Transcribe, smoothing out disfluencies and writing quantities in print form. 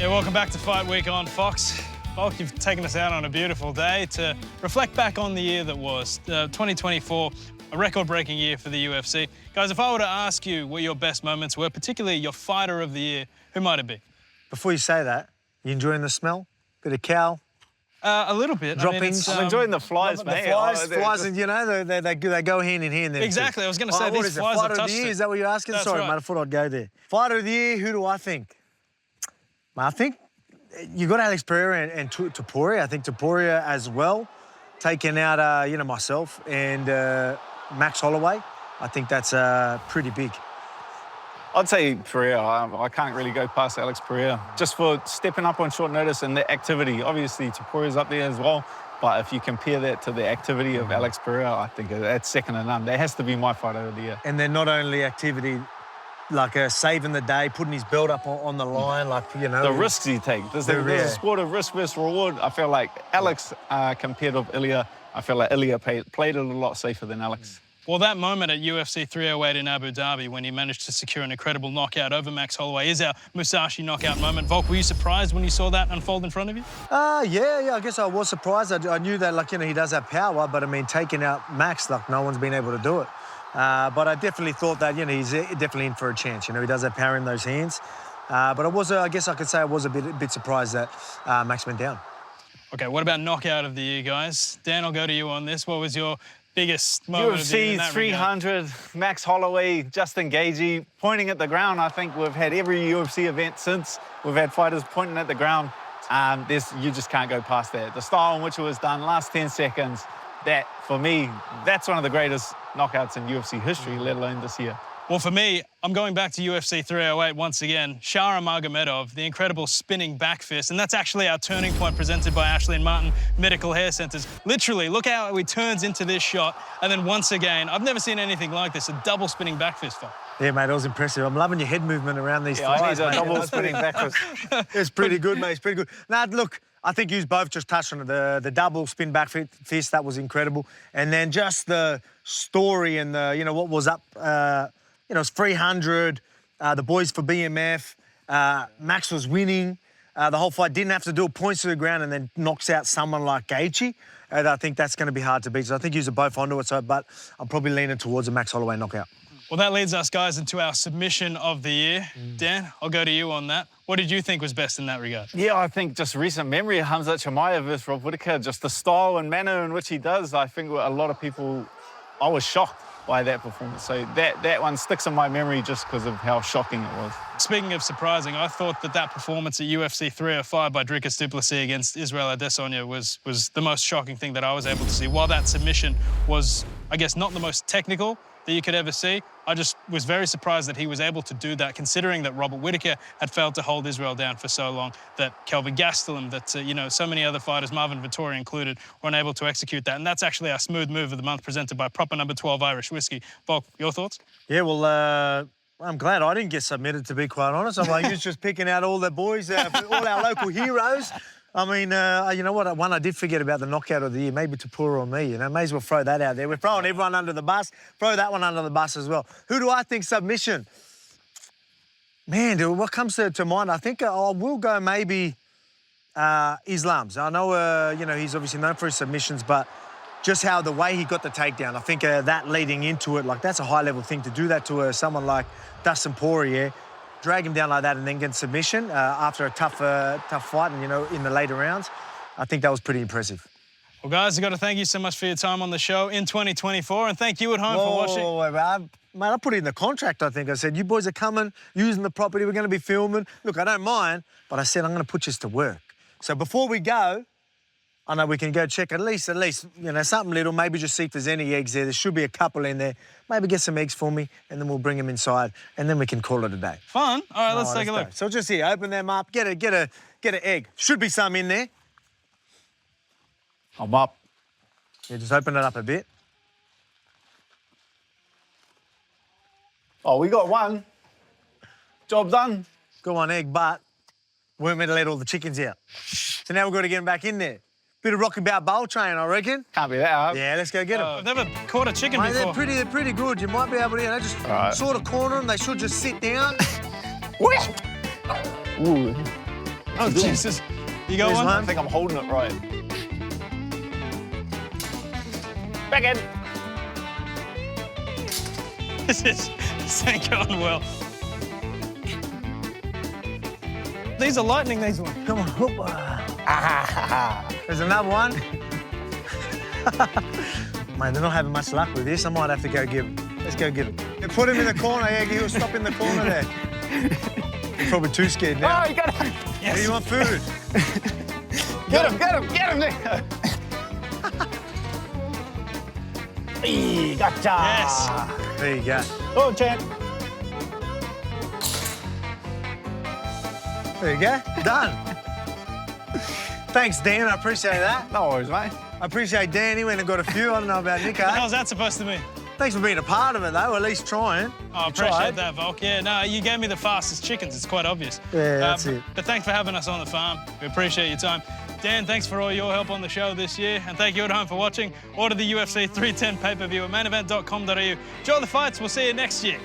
Yeah, welcome back to Fight Week on Fox. Volk, you've taken us out on a beautiful day to reflect back on the year that was. 2024, a record-breaking year for the UFC. Guys, if I were to ask you what your best moments were, particularly your fighter of the year, who might it be? Before you say that, you enjoying the smell? Bit of cow? A little bit. Droppings. I mean, I'm enjoying the flies, The mate. flies, and you know, they go hand in hand. Exactly, I was going to say, what these is it, flies Fighter have of the touched year? it. Is that what you're asking? That's Sorry, right. mate, I thought I'd go there. Fighter of the year, who do I think? I think you got Alex Pereira and Topuria. I think Topuria as well, taking out, myself and Max Holloway. I think that's pretty big. I'd say Pereira. I can't really go past Alex Pereira. Just for stepping up on short notice and the activity. Obviously, Topuria's up there as well. But if you compare that to the activity of Alex Pereira, I think that's second to none. That has to be my fighter of the year. And then not only activity, like saving the day, putting his belt up on the line, The risks he takes. There's a sport of risk versus reward. I feel like Alex, compared with Ilia, I feel like Ilia played it a lot safer than Alex. Well, that moment at UFC 308 in Abu Dhabi when he managed to secure an incredible knockout over Max Holloway is our Musashi knockout moment. Volk, were you surprised when you saw that unfold in front of you? Yeah, I guess I was surprised. I knew that, he does have power, but, I mean, taking out Max, no one's been able to do it. But I definitely thought that, he's definitely in for a chance. He does have power in those hands. But I guess I could say I was a bit surprised that Max went down. Okay, what about knockout of the year, guys? Dan, I'll go to you on this. What was your biggest moment of the year in UFC that 300, Max Holloway, Justin Gaethje, pointing at the ground. I think we've had every UFC event since. We've had fighters pointing at the ground. You just can't go past that. The style in which it was done, last 10 seconds, that, for me, that's one of the greatest knockouts in UFC history, let alone this year. Well, for me, I'm going back to UFC 308 once again. Shara Magomedov, the incredible spinning back fist. And that's actually our turning point presented by Ashley and Martin Medical Hair Centers. Literally, look how he turns into this shot. And then once again, I've never seen anything like this, a double spinning back fist fight. Yeah, mate, it was impressive. I'm loving your head movement around these fights. I need a double spinning back fist. It's pretty good, mate. It's pretty good. Now, look, I think you both just touched on it. The double spin back fist, that was incredible. And then just the story and what was up. It's 300. The boys for BMF. Max was winning. The whole fight didn't have to do points to the ground and then knocks out someone like Gaethje. And I think that's going to be hard to beat. So I think you're both onto it. But I'm probably leaning towards a Max Holloway knockout. Well, that leads us, guys, into our submission of the year. Dan, I'll go to you on that. What did you think was best in that regard? Yeah, I think just recent memory, Hamza Chimaev versus Rob Whittaker, just the style and manner in which he does, I think a lot of people, I was shocked by that performance. So that one sticks in my memory just because of how shocking it was. Speaking of surprising, I thought that performance at UFC 305 by Dricus du Plessis against Israel Adesanya was the most shocking thing that I was able to see. While that submission was, I guess, not the most technical that you could ever see, I just was very surprised that he was able to do that, considering that Robert Whittaker had failed to hold Israel down for so long, that Kelvin Gastelum, that, so many other fighters, Marvin Vettori included, were unable to execute that. And that's actually our smooth move of the month presented by Proper Number 12 Irish Whiskey. Volk, your thoughts? Yeah, well, I'm glad I didn't get submitted, to be quite honest. I'm like, you're just picking out all the boys, all our local heroes. I mean, you know what? One I did forget about the knockout of the year, maybe Topuria or me. May as well throw that out there. We're throwing everyone under the bus. Throw that one under the bus as well. Who do I think submission? Man, dude, what comes to mind? I think I will go maybe Islam's. I know, he's obviously known for his submissions, but just how the way he got the takedown, I think that leading into it, that's a high-level thing to do that to someone like Dustin Poirier. Drag him down like that and then get submission after a tough fight and, in the later rounds. I think that was pretty impressive. Well, guys, I've got to thank you so much for your time on the show in 2024, and thank you at home for watching. Mate, I put it in the contract, I think. I said, you boys are coming, using the property, we're going to be filming. Look, I don't mind, but I said I'm going to put you to work. So before we go, I know we can go check at least, something little, maybe just see if there's any eggs there. There should be a couple in there. Maybe get some eggs for me, and then we'll bring them inside, and then we can call it a day. Fun. All right, let's take a look. So just here, open them up, get an egg. Should be some in there. I'm up. Yeah, just open it up a bit. Oh, we got one. Job done. Got one egg, but we weren't meant to let all the chickens out. So now we've got to get them back in there. Bit of Rockabout Bowl train, I reckon. Can't be that hard. Yeah, let's go get them. I've never caught a chicken before. They're pretty good. You might be able to, just sort of corner them. They should just sit down. Ooh. Oh, Jesus. You got There's one? I think I'm holding it right. Back in. This ain't going well. These are lightning, these ones. Come on. Whoop. There's another one. Man, they're not having much luck with this. I might have to go get him. Let's go get him. Put him in the corner. Yeah, he'll stop in the corner there. He's probably too scared now. Oh, you got him. Yes. Do you want food? Get him, Niko. Hey, gotcha. Yes. There you go. Oh, champ. There you go. Done. Thanks, Dan. I appreciate that. No worries, mate. I appreciate Danny when I got a few. I don't know about What Niko. was that supposed to mean? Thanks for being a part of it, though. At least trying. Oh, I You appreciate tried. that, Volk. Yeah, no, you gave me the fastest chickens. It's quite obvious. Yeah, that's it. But thanks for having us on the farm. We appreciate your time. Dan, thanks for all your help on the show this year. And thank you at home for watching. Order the UFC 310 pay-per-view at mainevent.com.au. Enjoy the fights. We'll see you next year.